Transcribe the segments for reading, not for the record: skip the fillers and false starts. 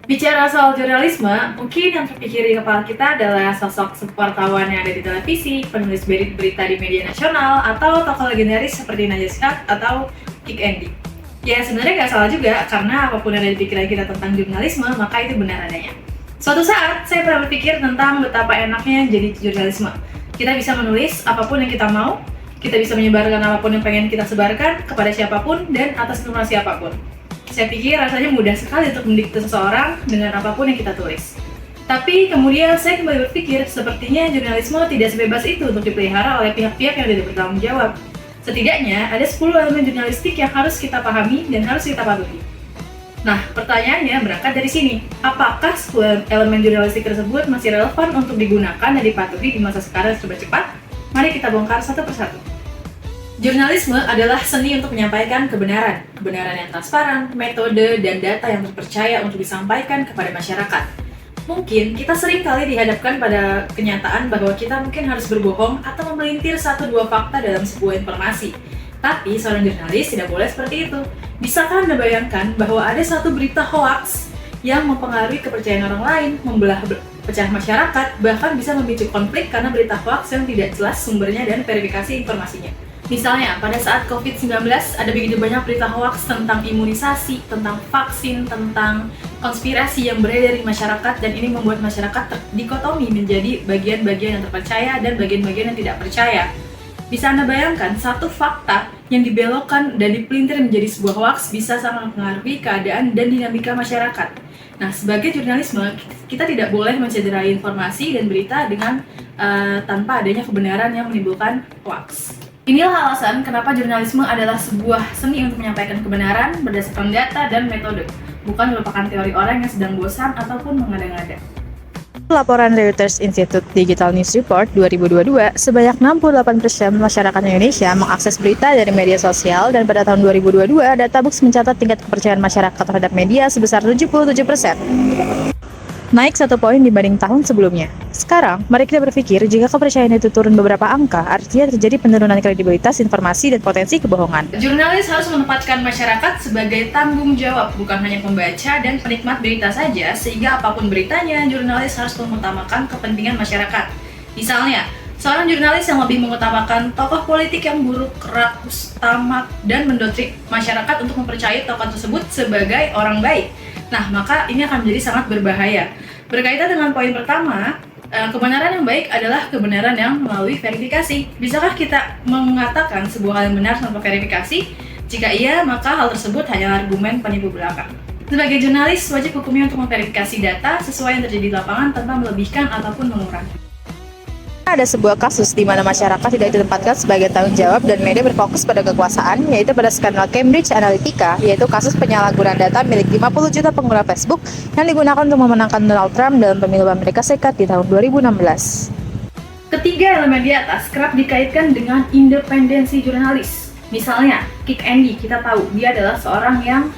Bicara soal jurnalisme, mungkin yang terpikir di kepala kita adalah sosok wartawan yang ada di televisi, penulis berita di media nasional, atau tokoh legendaris seperti Najwa Shihab atau Kick Andy. Ya sebenarnya nggak salah juga, karena apapun yang ada di pikiran kita tentang jurnalisme, maka itu benar adanya. Suatu saat, saya pernah berpikir tentang betapa enaknya jadi jurnalisme. Kita bisa menulis apapun yang kita mau, kita bisa menyebarkan apapun yang pengen kita sebarkan kepada siapapun dan atas informasi apapun. Saya pikir rasanya mudah sekali untuk mendikte seseorang dengan apapun yang kita tulis. Tapi kemudian saya kembali berpikir, sepertinya jurnalisme tidak sebebas itu untuk dipelihara oleh pihak-pihak yang tidak bertanggung jawab. Setidaknya ada 10 elemen jurnalistik yang harus kita pahami dan harus kita patuhi. Nah, pertanyaannya berangkat dari sini. Apakah 10 elemen jurnalistik tersebut masih relevan untuk digunakan dan dipatuhi di masa sekarang yang serba cepat? Mari kita bongkar satu persatu. Jurnalisme adalah seni untuk menyampaikan kebenaran yang transparan, metode, dan data yang terpercaya untuk disampaikan kepada masyarakat. Mungkin kita sering kali dihadapkan pada kenyataan bahwa kita mungkin harus berbohong atau memelintir 1-2 fakta dalam sebuah informasi. Tapi seorang jurnalis tidak boleh seperti itu. Bisakah Anda bayangkan bahwa ada satu berita hoax yang mempengaruhi kepercayaan orang lain, membelah pecah masyarakat, bahkan bisa memicu konflik karena berita hoax yang tidak jelas sumbernya dan verifikasi informasinya. Misalnya, pada saat COVID-19 ada begitu banyak berita hoax tentang imunisasi, tentang vaksin, tentang konspirasi yang beredar di masyarakat, dan ini membuat masyarakat dikotomi menjadi bagian-bagian yang terpercaya dan bagian-bagian yang tidak percaya. Bisa Anda bayangkan, satu fakta yang dibelokkan dan dipelintir menjadi sebuah hoax bisa sangat mempengaruhi keadaan dan dinamika masyarakat. Nah, sebagai jurnalisme, kita tidak boleh mencederai informasi dan berita dengan tanpa adanya kebenaran yang menimbulkan hoax. Inilah alasan kenapa jurnalisme adalah sebuah seni untuk menyampaikan kebenaran berdasarkan data dan metode, bukan merupakan teori orang yang sedang bosan ataupun mengada-ngada. Laporan Reuters Institute Digital News Report 2022, sebanyak 68% masyarakat Indonesia mengakses berita dari media sosial, dan pada tahun 2022, Databooks mencatat tingkat kepercayaan masyarakat terhadap media sebesar 77%. Naik 1 poin dibanding tahun sebelumnya. Sekarang, mari kita berpikir jika kepercayaan itu turun beberapa angka, artinya terjadi penurunan kredibilitas informasi dan potensi kebohongan. Jurnalis harus menempatkan masyarakat sebagai tanggung jawab, bukan hanya pembaca dan penikmat berita saja, sehingga apapun beritanya, jurnalis harus mengutamakan kepentingan masyarakat. Misalnya, seorang jurnalis yang lebih mengutamakan tokoh politik yang buruk, rakus, tamak, dan mendoktrin masyarakat untuk mempercayai tokoh tersebut sebagai orang baik. Nah, maka ini akan menjadi sangat berbahaya. Berkaitan dengan poin pertama, kebenaran yang baik adalah kebenaran yang melalui verifikasi. Bisakah kita mengatakan sebuah hal yang benar tanpa verifikasi? Jika iya, maka hal tersebut hanyalah argumen penipu belaka. Sebagai jurnalis, wajib hukumnya untuk memverifikasi data sesuai yang terjadi di lapangan tanpa melebihkan ataupun mengurangi. Ada sebuah kasus di mana masyarakat tidak ditempatkan sebagai tanggung jawab dan media berfokus pada kekuasaan, yaitu pada skandal Cambridge Analytica, yaitu kasus penyalahgunaan data milik 50 juta pengguna Facebook yang digunakan untuk memenangkan Donald Trump dalam pemilu Amerika Serikat di tahun 2016. Ketiga elemen di atas kerap dikaitkan dengan independensi jurnalis. Misalnya, Kick Andy, kita tahu dia adalah seorang yang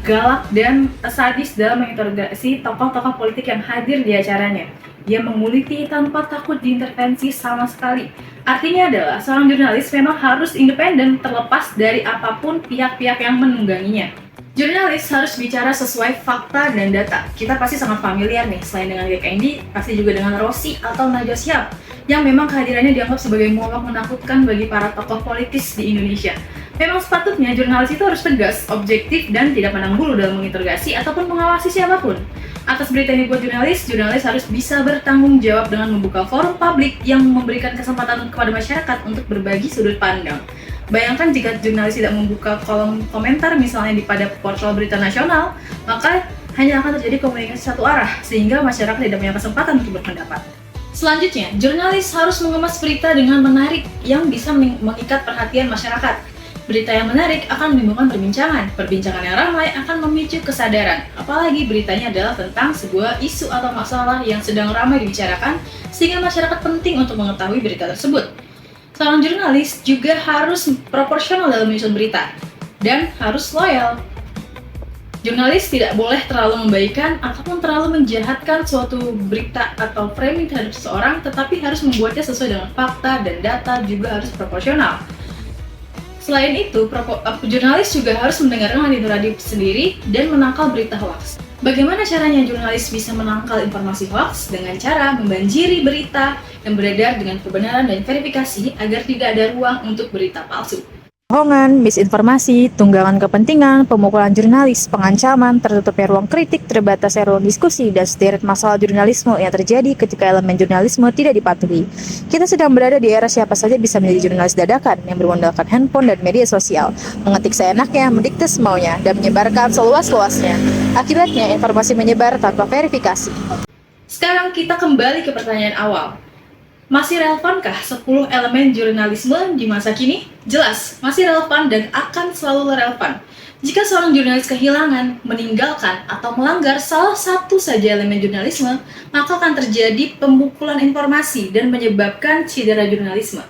galak dan sadis dalam menginterogasi tokoh-tokoh politik yang hadir di acaranya. Dia menguliti tanpa takut diintervensi sama sekali. Artinya adalah seorang jurnalis memang harus independen terlepas dari apapun pihak-pihak yang menungganginya. Jurnalis harus bicara sesuai fakta dan data. Kita pasti sangat familiar nih, selain dengan Kick Andy, pasti juga dengan Rossi atau Najwa Shihab, yang memang kehadirannya dianggap sebagai momok menakutkan bagi para tokoh politis di Indonesia. Memang sepatutnya jurnalis itu harus tegas, objektif, dan tidak pandang bulu dalam menginterogasi ataupun mengawasi siapapun. Atas berita yang dibuat jurnalis harus bisa bertanggung jawab dengan membuka forum publik yang memberikan kesempatan kepada masyarakat untuk berbagi sudut pandang. Bayangkan jika jurnalis tidak membuka kolom komentar misalnya pada portal berita nasional, maka hanya akan terjadi komunikasi satu arah, sehingga masyarakat tidak punya kesempatan untuk berpendapat. Selanjutnya, jurnalis harus mengemas berita dengan menarik yang bisa mengikat perhatian masyarakat. Berita yang menarik akan menimbulkan perbincangan. Perbincangan yang ramai akan memicu kesadaran. Apalagi beritanya adalah tentang sebuah isu atau masalah yang sedang ramai dibicarakan, sehingga masyarakat penting untuk mengetahui berita tersebut. Seorang jurnalis juga harus proporsional dalam menyusun berita dan harus loyal. Jurnalis tidak boleh terlalu membaikan ataupun terlalu menjahatkan suatu berita atau framing terhadap seseorang, tetapi harus membuatnya sesuai dengan fakta dan data, juga harus proporsional. Selain itu, jurnalis juga harus mendengarkan hati nurani sendiri dan menangkal berita hoax. Bagaimana caranya jurnalis bisa menangkal informasi hoax? Dengan cara membanjiri berita yang beredar dengan kebenaran dan verifikasi agar tidak ada ruang untuk berita palsu. Bohongan, misinformasi, tunggangan kepentingan, pemukulan jurnalis, pengancaman, tertutupnya ruang kritik, terbatasnya ruang diskusi, dan sederet masalah jurnalisme yang terjadi ketika elemen jurnalisme tidak dipatuhi. Kita sedang berada di era siapa saja bisa menjadi jurnalis dadakan yang bermodalkan handphone dan media sosial, mengetik seenaknya, mendikte semaunya, dan menyebarkan seluas-luasnya. Akibatnya, informasi menyebar tanpa verifikasi. Sekarang kita kembali ke pertanyaan awal. Masih relevankah 10 elemen jurnalisme di masa kini? Jelas, masih relevan dan akan selalu relevan. Jika seorang jurnalis kehilangan, meninggalkan, atau melanggar salah satu saja elemen jurnalisme, maka akan terjadi pemukulan informasi dan menyebabkan cedera jurnalisme.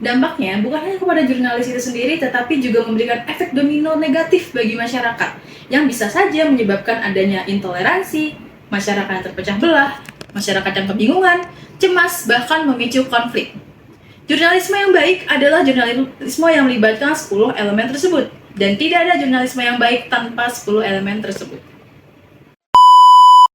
Dampaknya bukan hanya kepada jurnalis itu sendiri, tetapi juga memberikan efek domino negatif bagi masyarakat, yang bisa saja menyebabkan adanya intoleransi, masyarakat yang terpecah belah, masyarakat yang kebingungan, cemas, bahkan memicu konflik. Jurnalisme yang baik adalah jurnalisme yang melibatkan 10 elemen tersebut, dan tidak ada jurnalisme yang baik tanpa 10 elemen tersebut.